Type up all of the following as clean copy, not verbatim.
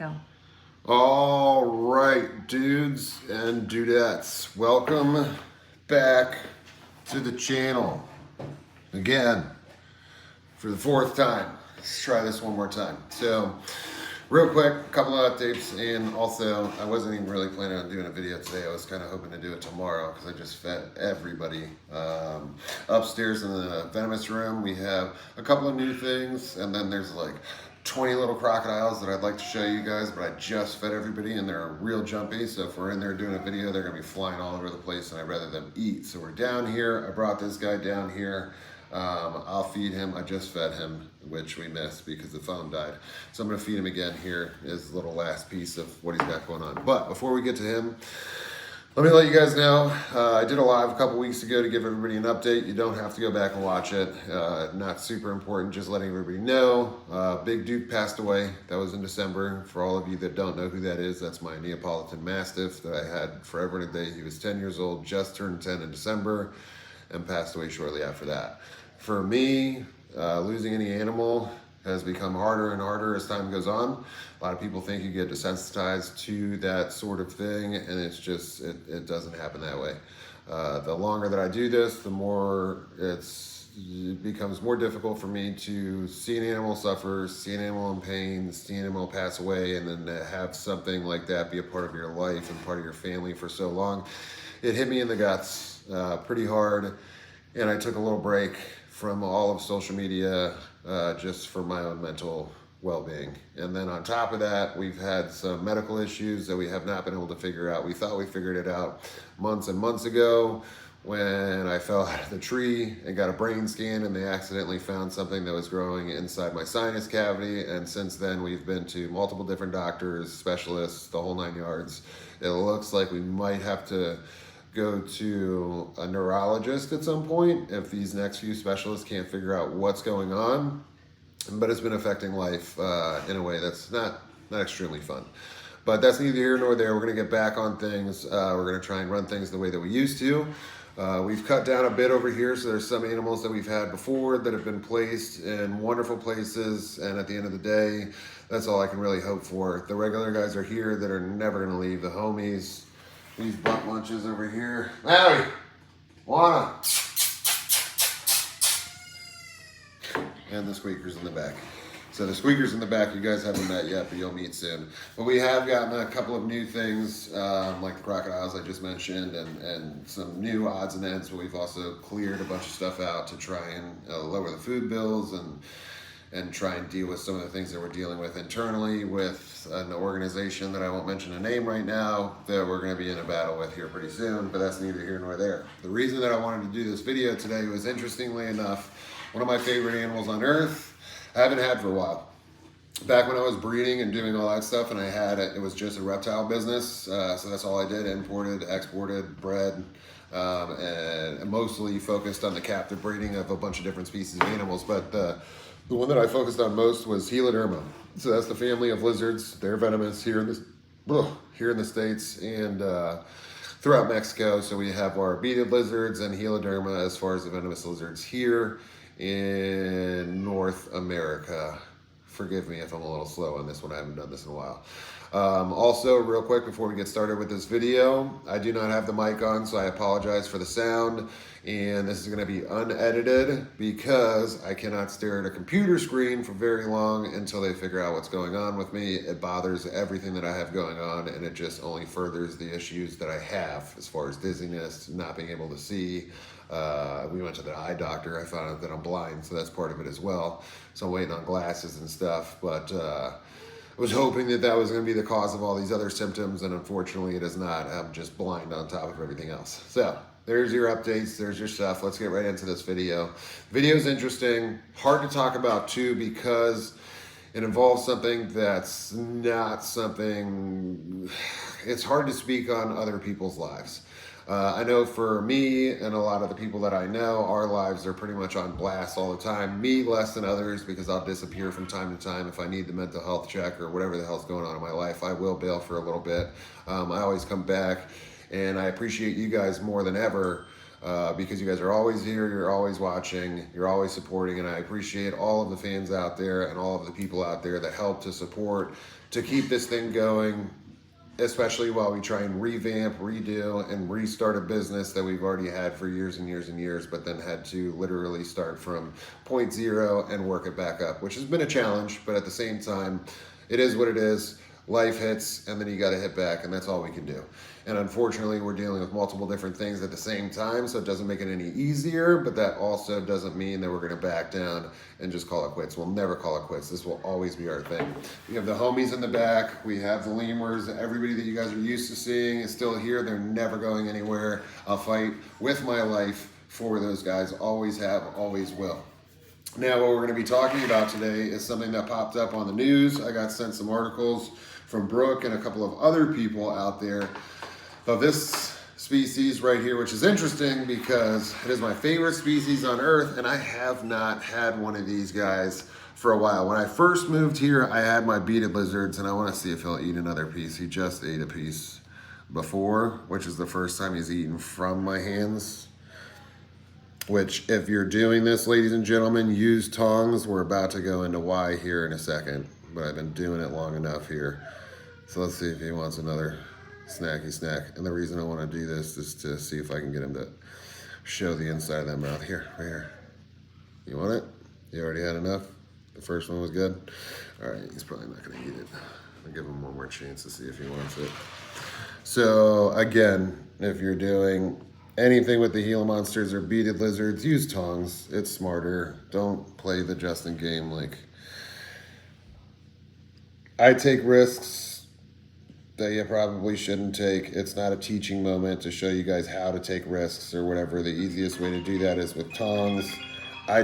Go. All right, dudes and dudettes, welcome back to the channel again for the fourth time. Let's try this one more time. So, real quick, a couple of updates, and also I wasn't even really planning on doing a video today. I was kind of hoping to do it tomorrow because I just fed everybody. Upstairs in the venomous room, we have a couple of new things, and then there's like 20 little crocodiles that I'd like to show you guys, but I just fed everybody and they're real jumpy. So if we're in there doing a video, they're gonna be flying all over the place and I'd rather them eat. So we're down here. I brought this guy down here. I'll feed him. I just fed him, which we missed because the phone died. So I'm gonna feed him again. Here is the little last piece of what he's got going on. But before we get to him, let me let you guys know, I did a live a couple weeks ago to give everybody an update. You don't have to go back and watch it. Not super important, just letting everybody know. Big Duke passed away. That was in December. For all of you that don't know who that is, that's my Neapolitan Mastiff that I had forever and a day. He was 10 years old, just turned 10 in December, and passed away shortly after that. For me, losing any animal has become harder and harder as time goes on. A lot of people think you get desensitized to that sort of thing, and it's just, it doesn't happen that way. The longer that I do this, the more it becomes more difficult for me to see an animal suffer, see an animal in pain, see an animal pass away, and then to have something like that be a part of your life and part of your family for so long. It hit me in the guts pretty hard, and I took a little break from all of social media just for my own mental well-being. And then on top of that, we've had some medical issues that we have not been able to figure out. We thought we figured it out months and months ago when I fell out of the tree and got a brain scan, and they accidentally found something that was growing inside my sinus cavity. And since then, we've been to multiple different doctors, specialists, the whole 9 yards. It looks like we might have to go to a neurologist at some point if these next few specialists can't figure out what's going on. But it's been affecting life in a way that's not extremely fun. But that's neither here nor there. We're gonna get back on things. We're gonna try and run things the way that we used to. We've cut down a bit over here, so there's some animals that we've had before that have been placed in wonderful places, and at the end of the day, that's all I can really hope for. The regular guys are here that are never gonna leave. The homies, these butt munches over here. Maui, Juana. And the squeakers in the back. So the squeakers in the back, you guys haven't met yet, but you'll meet soon. But we have gotten a couple of new things, like the crocodiles I just mentioned, and some new odds and ends, but we've also cleared a bunch of stuff out to try and lower the food bills and try and deal with some of the things that we're dealing with internally with an organization that I won't mention a name right now that we're going to be in a battle with here pretty soon, but that's neither here nor there. The reason that I wanted to do this video today was, interestingly enough, one of my favorite animals on earth I haven't had for a while. Back when I was breeding and doing all that stuff, and I had it was just a reptile business, so that's all I did: imported, exported, bred, and mostly focused on the captive breeding of a bunch of different species of animals. But the one that I focused on most was Heloderma. So that's the family of lizards. They're venomous here in the States and throughout Mexico. So we have our beaded lizards and Heloderma as far as the venomous lizards here in North America. Forgive me if I'm a little slow on this one. I haven't done this in a while. Also, real quick before we get started with this video, I do not have the mic on, so I apologize for the sound. And this is going to be unedited because I cannot stare at a computer screen for very long until they figure out what's going on with me. It bothers everything that I have going on, and it just only furthers the issues that I have as far as dizziness, not being able to see. We went to the eye doctor. I found out that I'm blind, so that's part of it as well. So I'm waiting on glasses and stuff, but I was hoping that that was going to be the cause of all these other symptoms, and unfortunately it is not. I'm just blind on top of everything else. So there's your updates, there's your stuff. Let's get right into this video. Video's interesting, hard to talk about too, because it involves something that's not something, it's hard to speak on other people's lives. I know for me and a lot of the people that I know, our lives are pretty much on blast all the time. Me less than others, because I'll disappear from time to time if I need the mental health check or whatever the hell's going on in my life. I will bail for a little bit. I always come back, and I appreciate you guys more than ever because you guys are always here, you're always watching, you're always supporting, and I appreciate all of the fans out there and all of the people out there that help to support to keep this thing going, especially while we try and revamp, redo, and restart a business that we've already had for years and years and years, but then had to literally start from point zero and work it back up, which has been a challenge, but at the same time, it is what it is. Life hits, and then you got to hit back, and that's all we can do. And unfortunately, we're dealing with multiple different things at the same time, so it doesn't make it any easier, but that also doesn't mean that we're going to back down and just call it quits. We'll never call it quits. This will always be our thing. We have the homies in the back. We have the lemurs. Everybody that you guys are used to seeing is still here. They're never going anywhere. I'll fight with my life for those guys. Always have, always will. Now, what we're going to be talking about today is something that popped up on the news. I got sent some articles from Brooke and a couple of other people out there of this species right here, which is interesting because it is my favorite species on earth, and I have not had one of these guys for a while. When I first moved here, I had my beaded lizards, and I want to see if he'll eat another piece. He just ate a piece before, which is the first time he's eaten from my hands. Which, if you're doing this, ladies and gentlemen, use tongs. We're about to go into why here in a second, but I've been doing it long enough here. So let's see if he wants another snacky snack. And the reason I want to do this is to see if I can get him to show the inside of that mouth. Here, right here. You want it? You already had enough? The first one was good? All right, he's probably not going to eat it. I'll give him one more chance to see if he wants it. So again, if you're doing anything with the Gila monsters or beaded lizards, use tongs. It's smarter. Don't play the Justin game. Like, I take risks that you probably shouldn't take. It's not a teaching moment to show you guys how to take risks or whatever. The easiest way to do that is with tongs. I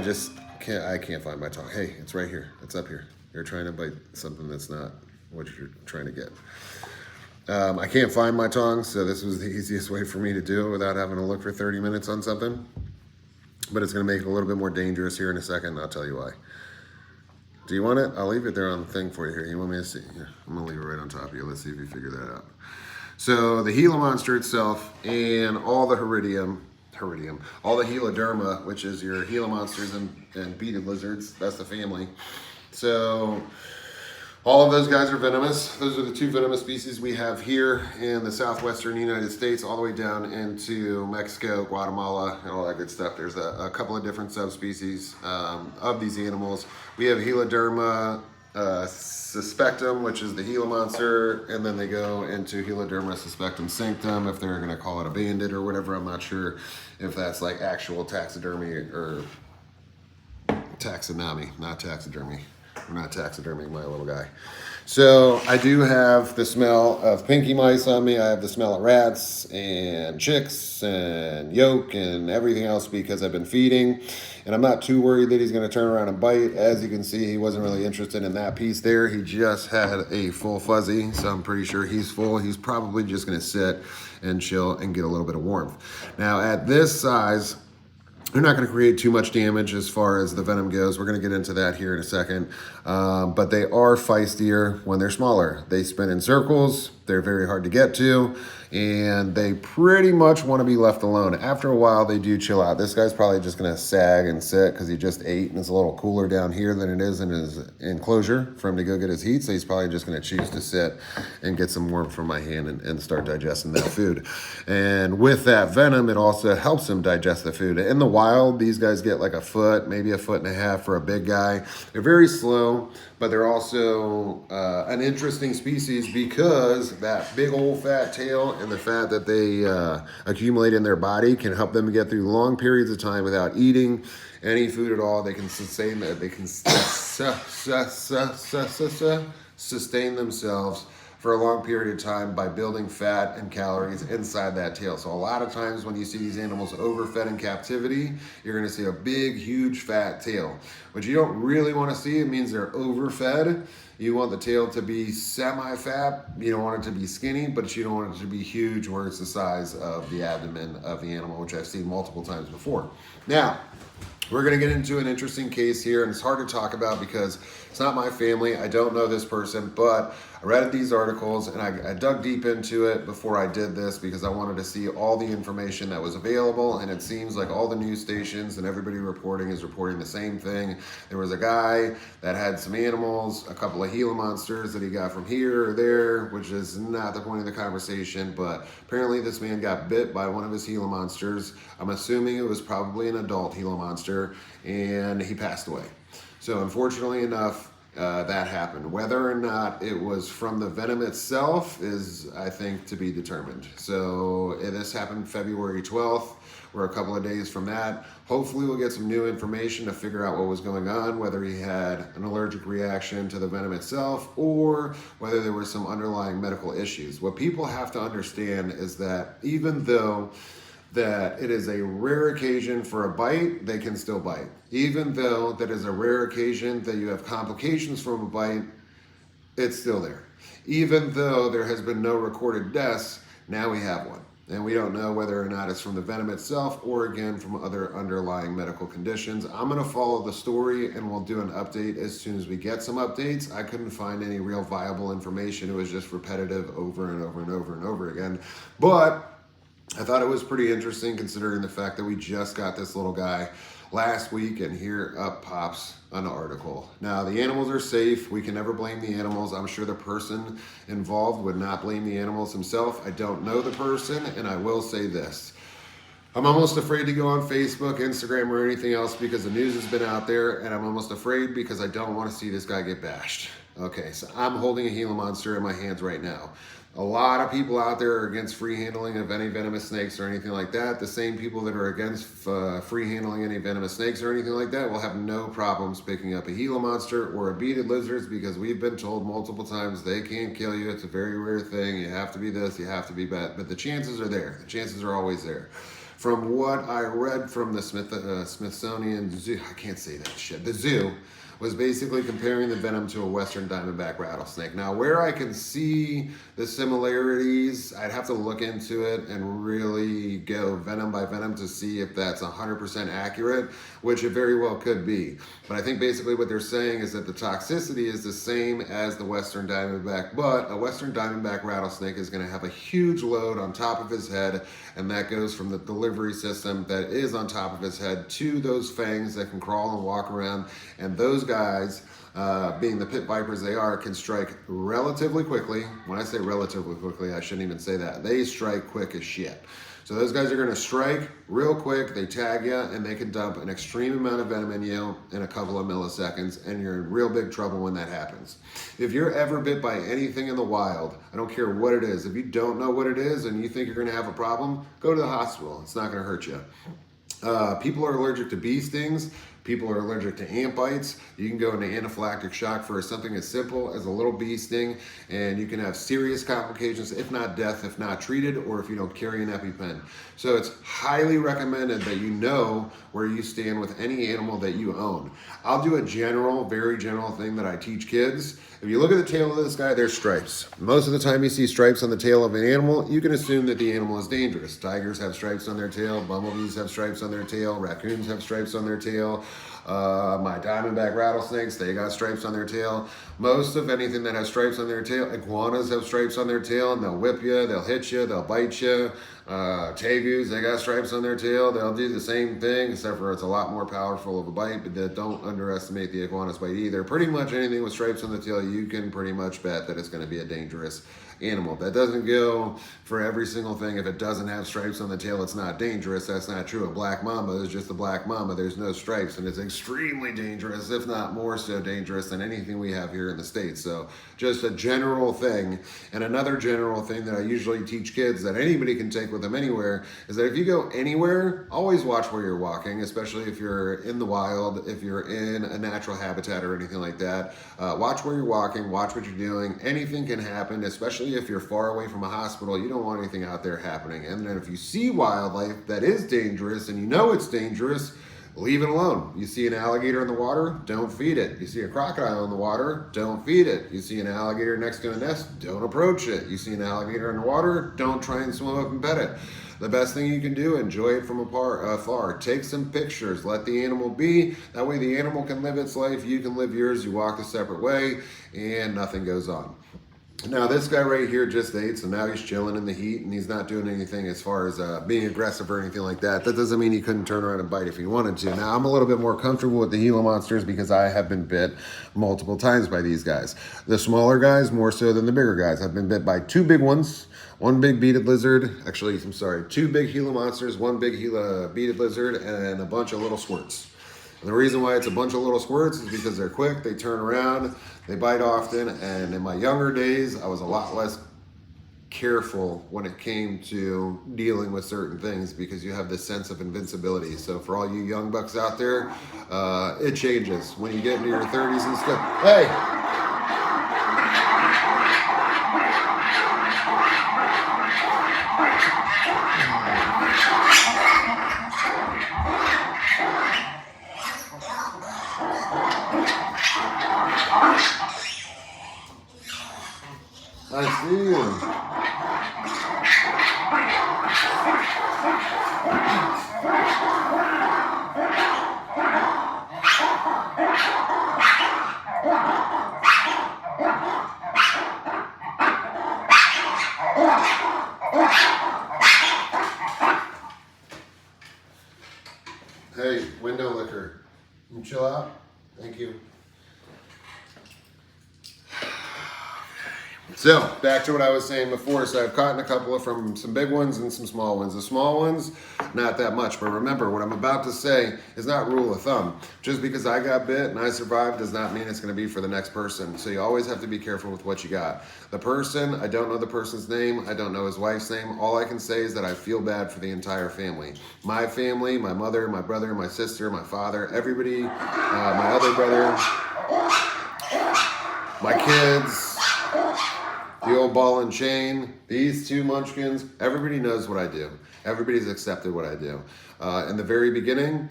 can't find my tongue. Hey, it's right here. It's up here. You're trying to bite something that's not what you're trying to get. I can't find my tongs, so this was the easiest way for me to do it without having to look for 30 minutes on something. But it's going to make it a little bit more dangerous here in a second, and I'll tell you why. Do you want it? I'll leave it there on the thing for you here. You want me to see? Here, I'm going to leave it right on top of you. Let's see if you figure that out. So the Gila monster itself and all the all the Heloderma, which is your Gila monsters and beaded lizards, that's the family. So all of those guys are venomous. Those are the two venomous species we have here in the southwestern United States, all the way down into Mexico, Guatemala, and all that good stuff. There's a couple of different subspecies of these animals. We have Heloderma suspectum, which is the Gila monster, and then they go into Heloderma suspectum sanctum, if they're going to call it a bandit or whatever. I'm not sure if that's like actual taxidermy or taxonomy, not taxidermy. We're not taxiderming my little guy. So I do have the smell of pinky mice on me. I have the smell of rats and chicks and yolk and everything else because I've been feeding. And I'm not too worried that he's going to turn around and bite. As you can see, he wasn't really interested in that piece there. He just had a full fuzzy, so I'm pretty sure he's full. He's probably just going to sit and chill and get a little bit of warmth. Now at this size, they're not going to create too much damage as far as the venom goes. We're going to get into that here in a second. But they are feistier when they're smaller. They spin in circles. They're very hard to get to. And they pretty much want to be left alone. After a while, they do chill out. This guy's probably just going to sag and sit because he just ate. And it's a little cooler down here than it is in his enclosure for him to go get his heat. So he's probably just going to choose to sit and get some warmth from my hand and start digesting that food. And with that venom, it also helps him digest the food. In the wild, these guys get like a foot, maybe a foot and a half for a big guy. They're very slow, but they're also an interesting species because that big old fat tail and the fat that they accumulate in their body can help them get through long periods of time without eating any food at all. They can sustain that. They can sustain themselves for a long period of time by building fat and calories inside that tail. So a lot of times when you see these animals overfed in captivity, you're going to see a big, huge fat tail. What you don't really want to see, it means they're overfed. You want the tail to be semi-fat. You don't want it to be skinny, but you don't want it to be huge where it's the size of the abdomen of the animal, which I've seen multiple times before. Now, we're going to get into an interesting case here, and it's hard to talk about because It's not my family. I don't know this person, but I read these articles and I dug deep into it before I did this because I wanted to see all the information that was available. And it seems like all the news stations and everybody reporting is reporting the same thing. There was a guy that had some animals, a couple of Gila monsters that he got from here or there, which is not the point of the conversation. But apparently, this man got bit by one of his Gila monsters. I'm assuming it was probably an adult Gila monster, and he passed away. So unfortunately enough, that happened. Whether or not it was from the venom itself is, I think, to be determined. So this happened February 12th. We're a couple of days from that. Hopefully we'll get some new information to figure out what was going on, whether he had an allergic reaction to the venom itself or whether there were some underlying medical issues. What people have to understand is that even though that it is a rare occasion for a bite, they can still bite. Even though that is a rare occasion that you have complications from a bite, it's still there. Even though there has been no recorded deaths, now we have one. And we don't know whether or not it's from the venom itself or again from other underlying medical conditions. I'm going to follow the story and we'll do an update as soon as we get some updates. I couldn't find any real viable information. It was just repetitive over and over and over and over again. But I thought it was pretty interesting considering the fact that we just got this little guy last week and here up pops an article. Now the animals are safe. We can never blame the animals. I'm sure the person involved would not blame the animals himself. I don't know the person, and I will say this. I'm almost afraid to go on Facebook, Instagram, or anything else because the news has been out there, and I'm almost afraid because I don't want to see this guy get bashed. Okay, so I'm holding a Gila monster in my hands right now. A lot of people out there are against free handling of any venomous snakes or anything like that. The same people that are against free handling any venomous snakes or anything like that will have no problems picking up a Gila monster or a beaded lizards because we've been told multiple times they can't kill you. It's a very rare thing. You have to be this, you have to be that. But the chances are there. The chances are always there. From what I read from the Smithsonian Zoo, I can't say that shit, the zoo, was basically comparing the venom to a western diamondback rattlesnake. Now, where I can see the similarities, I'd have to look into it and really go venom by venom to see if that's 100% accurate, which it very well could be. But I think basically what they're saying is that the toxicity is the same as the western diamondback, but a western diamondback rattlesnake is going to have a huge load on top of his head, and that goes from the delivery system that is on top of his head to those fangs that can crawl and walk around, and those guys, being the pit vipers they are, can strike relatively quickly. When I say relatively quickly, I shouldn't even say that. They strike quick as shit. So those guys are going to strike real quick, they tag you, and they can dump an extreme amount of venom in you in a couple of milliseconds, and you're in real big trouble when that happens. If you're ever bit by anything in the wild, I don't care what it is, if you don't know what it is and you think you're going to have a problem, go to the hospital. It's not going to hurt you. People are allergic to bee stings. People are allergic to ant bites. You can go into anaphylactic shock for something as simple as a little bee sting, and you can have serious complications, if not death, if not treated, or if you don't carry an EpiPen. So it's highly recommended that you know where you stand with any animal that you own. I'll do a general, very general thing that I teach kids. If you look at the tail of this guy, there's stripes. Most of the time you see stripes on the tail of an animal, you can assume that the animal is dangerous. Tigers have stripes on their tail, bumblebees have stripes on their tail, raccoons have stripes on their tail. My diamondback rattlesnakes, they got stripes on their tail. Most of anything that has stripes on their tail, iguanas have stripes on their tail, and they'll whip you, they'll hit you, they'll bite you. Tegus, they got stripes on their tail. They'll do the same thing, except for it's a lot more powerful of a bite, but don't underestimate the iguana's bite either. Pretty much anything with stripes on the tail, you can pretty much bet that it's going to be a dangerous animal. That doesn't go for every single thing. If it doesn't have stripes on the tail, it's not dangerous. That's not true. A black mamba is just a black mamba. There's no stripes, and it's extremely dangerous, if not more so dangerous than anything we have here in the States. So just a general thing. And another general thing that I usually teach kids that anybody can take with them anywhere is that if you go anywhere, always watch where you're walking, especially if you're in the wild, if you're in a natural habitat or anything like that. Watch where you're walking, watch what you're doing. Anything can happen, especially if you're far away from a hospital. You don't want anything out there happening. And then if you see wildlife that is dangerous and you know it's dangerous, leave it alone. You see an alligator in the water, don't feed it. You see a crocodile in the water, don't feed it. You see an alligator next to a nest, don't approach it. You see an alligator in the water, don't try and swim up and pet it. The best thing you can do, enjoy it from afar. Take some pictures, let the animal be. That way the animal can live its life, you can live yours, you walk a separate way, and nothing goes on. Now this guy right here just ate, so now he's chilling in the heat and he's not doing anything as far as being aggressive or anything like that. That doesn't mean he couldn't turn around and bite if he wanted to. Now I'm a little bit more comfortable with the Gila monsters because I have been bit multiple times by these guys. The smaller guys more so than the bigger guys. I've been bit by two big ones, one big beaded lizard, actually I'm sorry, two big Gila monsters, one big Gila beaded lizard, and a bunch of little squirts. And the reason why it's a bunch of little squirts is because they're quick, they turn around, they bite often, and in my younger days, I was a lot less careful when it came to dealing with certain things because you have this sense of invincibility. So for all you young bucks out there, it changes. When you get into your 30s and stuff, hey! I see you. Hey, window licker. Can you chill out? Thank you. So, back to what I was saying before. So I've caught a couple from some big ones and some small ones. The small ones, not that much. But remember, what I'm about to say is not rule of thumb. Just because I got bit and I survived does not mean it's going to be for the next person. So you always have to be careful with what you got. The person, I don't know the person's name. I don't know his wife's name. All I can say is that I feel bad for the entire family. My family, my mother, my brother, my sister, my father, everybody, my other brother, my kids, the old ball and chain, these two munchkins, everybody knows what I do. Everybody's accepted what I do. In the very beginning,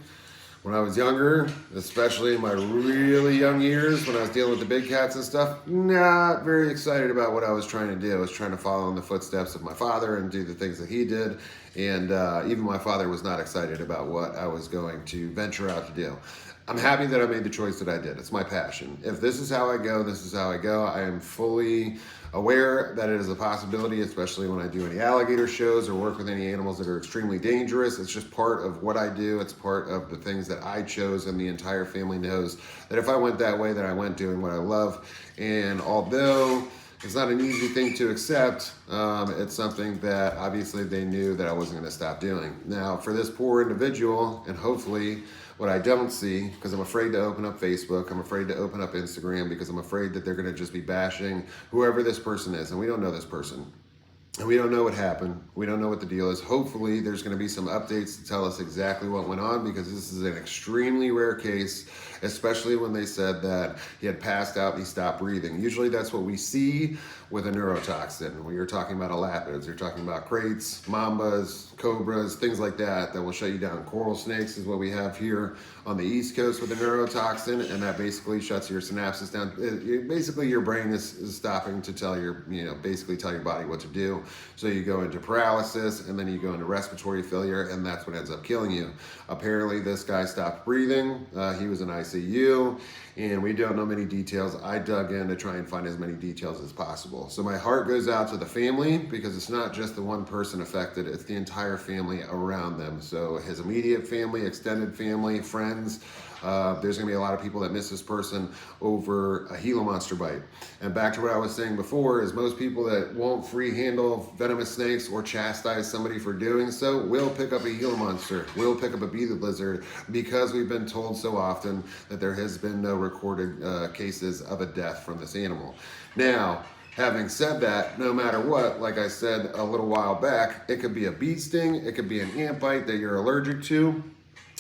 when I was younger, especially in my really young years, when I was dealing with the big cats and stuff, not very excited about what I was trying to do. I was trying to follow in the footsteps of my father and do the things that he did. And even my father was not excited about what I was going to venture out to do. I'm happy that I made the choice that I did. It's my passion. If this is how I go, this is how I go. I am fully aware that it is a possibility, especially when I do any alligator shows or work with any animals that are extremely dangerous. It's just part of what I do. It's part of the things that I chose, and the entire family knows that if I went that way, that I went doing what I love. And although it's not an easy thing to accept, it's something that obviously they knew that I wasn't going to stop doing. Now, for this poor individual, and hopefully what I don't see, because I'm afraid to open up Facebook, I'm afraid to open up Instagram, because I'm afraid that they're going to just be bashing whoever this person is, and we don't know this person. And we don't know what happened. We don't know what the deal is. Hopefully, there's going to be some updates to tell us exactly what went on, because this is an extremely rare case, especially when they said that he had passed out and he stopped breathing. Usually that's what we see with a neurotoxin. When you're talking about elapids, you're talking about kraits, mambas, cobras, things like that will shut you down. Coral snakes is what we have here on the East Coast with a neurotoxin, and that basically shuts your synapses down. Basically, your brain is stopping to tell your, basically tell your body what to do. So you go into paralysis, and then you go into respiratory failure, and that's what ends up killing you. Apparently, this guy stopped breathing. He was in ICU, and we don't know many details. I dug in to try and find as many details as possible. So my heart goes out to the family, because it's not just the one person affected, it's the entire family around them. So his immediate family, extended family, friends. There's going to be a lot of people that miss this person over a Gila monster bite. And back to what I was saying before, is most people that won't free handle venomous snakes or chastise somebody for doing so will pick up a Gila monster, will pick up a beaded lizard, because we've been told so often that there has been no recorded cases of a death from this animal. Now, having said that, no matter what, like I said a little while back, it could be a bee sting, it could be an ant bite that you're allergic to.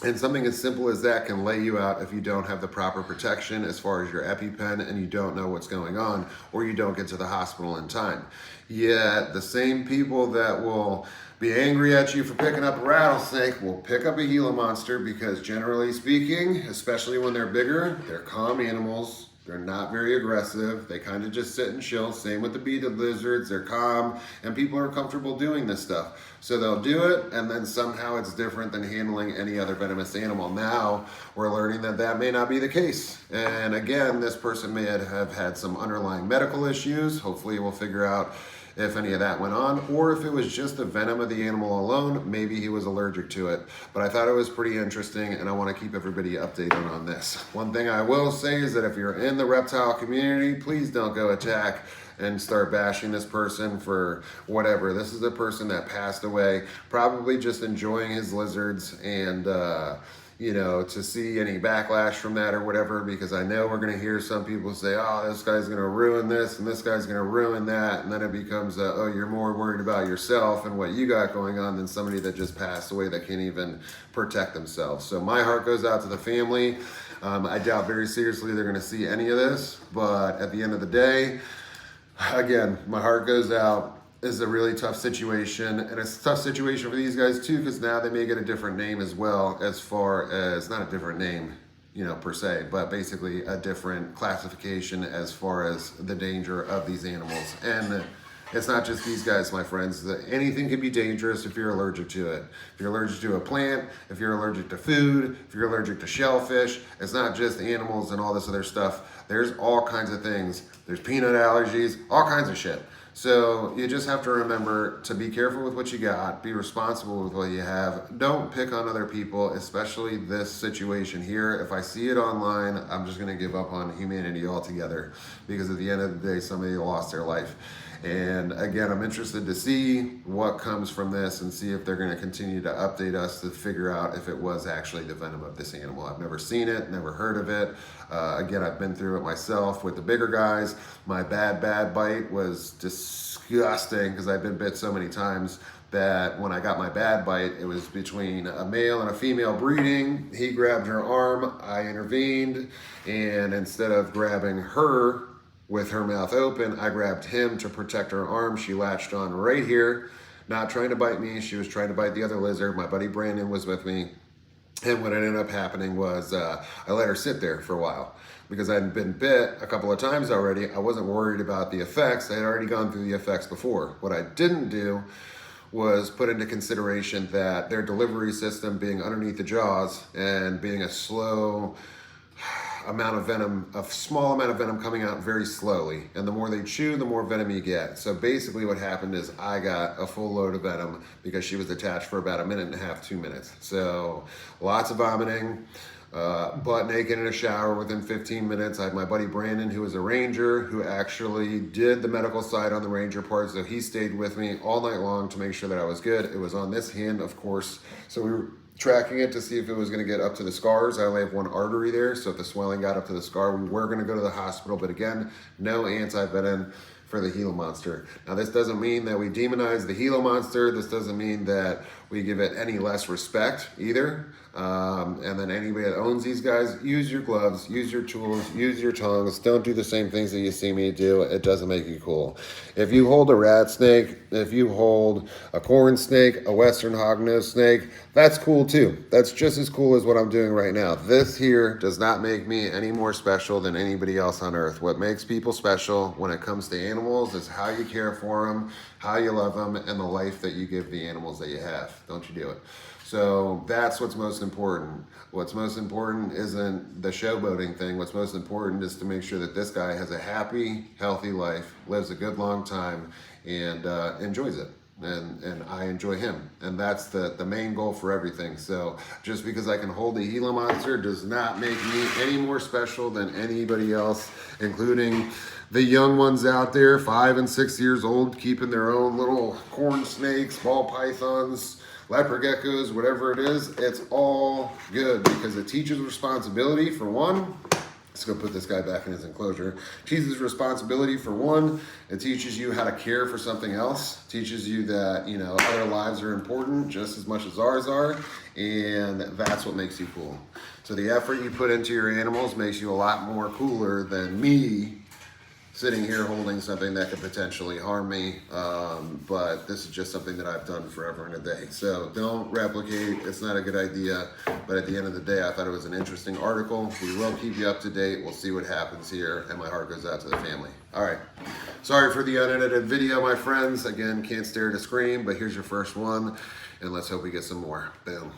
And something as simple as that can lay you out if you don't have the proper protection as far as your EpiPen and you don't know what's going on, or you don't get to the hospital in time. Yet the same people that will be angry at you for picking up a rattlesnake will pick up a Gila monster, because generally speaking, especially when they're bigger, they're calm animals. They're not very aggressive. They kind of just sit and chill. Same with the beaded lizards. They're calm, and people are comfortable doing this stuff. So they'll do it, and then somehow it's different than handling any other venomous animal. Now we're learning that that may not be the case. And again, this person may have had some underlying medical issues. Hopefully we'll figure out if any of that went on, or if it was just the venom of the animal alone, maybe he was allergic to it. But I thought it was pretty interesting, and I want to keep everybody updated on this. One thing I will say is that if you're in the reptile community, please don't go attack and start bashing this person for whatever. This is a person that passed away, probably just enjoying his lizards, and you know, to see any backlash from that or whatever, because I know we're going to hear some people say, oh, this guy's going to ruin this and this guy's going to ruin that, and then it becomes, oh, you're more worried about yourself and what you got going on than somebody that just passed away that can't even protect themselves. So my heart goes out to the family. I doubt very seriously they're going to see any of this, but at the end of the day, again, my heart goes out. Is a really tough situation, and it's a tough situation for these guys too, because now they may get a different name as well, as far as, not a different name, you know, per se, but basically a different classification as far as the danger of these animals. And it's not just these guys, my friends. Anything can be dangerous if you're allergic to it. If you're allergic to a plant, if you're allergic to food, if you're allergic to shellfish, it's not just animals and all this other stuff. There's all kinds of things. There's peanut allergies, all kinds of shit. So you just have to remember to be careful with what you got, be responsible with what you have. Don't pick on other people, especially this situation here. If I see it online, I'm just gonna give up on humanity altogether, because at the end of the day, somebody lost their life. And again, I'm interested to see what comes from this and see if they're going to continue to update us to figure out if it was actually the venom of this animal. I've never seen it, never heard of it. Again, I've been through it myself with the bigger guys. My bad bite was disgusting, because I've been bit so many times that when I got my bad bite, it was between a male and a female breeding. He grabbed her arm, I intervened, and instead of grabbing her with her mouth open, I grabbed him to protect her arm. She latched on right here, not trying to bite me. She was trying to bite the other lizard. My buddy Brandon was with me. And what ended up happening was I let her sit there for a while, because I'd been bit a couple of times already. I wasn't worried about the effects. I had already gone through the effects before. What I didn't do was put into consideration that their delivery system being underneath the jaws and being a slow amount of venom, a small amount of venom coming out very slowly. And the more they chew, the more venom you get. So basically what happened is I got a full load of venom because she was attached for about 1.5 minutes, 2 minutes. So lots of vomiting, butt naked in a shower within 15 minutes. I had my buddy Brandon, who was a ranger, who actually did the medical side on the ranger part. So he stayed with me all night long to make sure that I was good. It was on this hand, of course. So we were tracking it to see if it was going to get up to the scars. I only have one artery there, so if the swelling got up to the scar, we were going to go to the hospital. But again, no anti-venom for the Gila monster. Now, this doesn't mean that we demonize the Gila monster. This doesn't mean that we give it any less respect either. And then anybody that owns these guys, use your gloves, use your tools, use your tongs. Don't do the same things that you see me do. It doesn't make you cool. If you hold a rat snake, if you hold a corn snake, a western hognose snake, that's cool too. That's just as cool as what I'm doing right now. This here does not make me any more special than anybody else on earth. What makes people special when it comes to animals is how you care for them, how you love them, and the life that you give the animals that you have. Don't you do it. So that's what's most important. What's most important isn't the showboating thing. What's most important is to make sure that this guy has a happy, healthy life, lives a good long time, and enjoys it. And I enjoy him. And that's the main goal for everything. So just because I can hold the Gila monster does not make me any more special than anybody else, including the young ones out there, 5 and 6 years old, keeping their own little corn snakes, ball pythons, leopard geckos, whatever it is. It's all good because it teaches responsibility for one, Let's go put this guy back in his enclosure. Teaches responsibility for one. It teaches you how to care for something else. Teaches you that, you know, other lives are important just as much as ours are. And that's what makes you cool. So the effort you put into your animals makes you a lot more cooler than me sitting here holding something that could potentially harm me. But this is just something that I've done forever and a day. So don't replicate, it's not a good idea. But at the end of the day, I thought it was an interesting article. We will keep you up to date. We'll see what happens here. And my heart goes out to the family. All right. Sorry for the unedited video, my friends. Again, can't stare to scream, but here's your first one. And let's hope we get some more. Boom.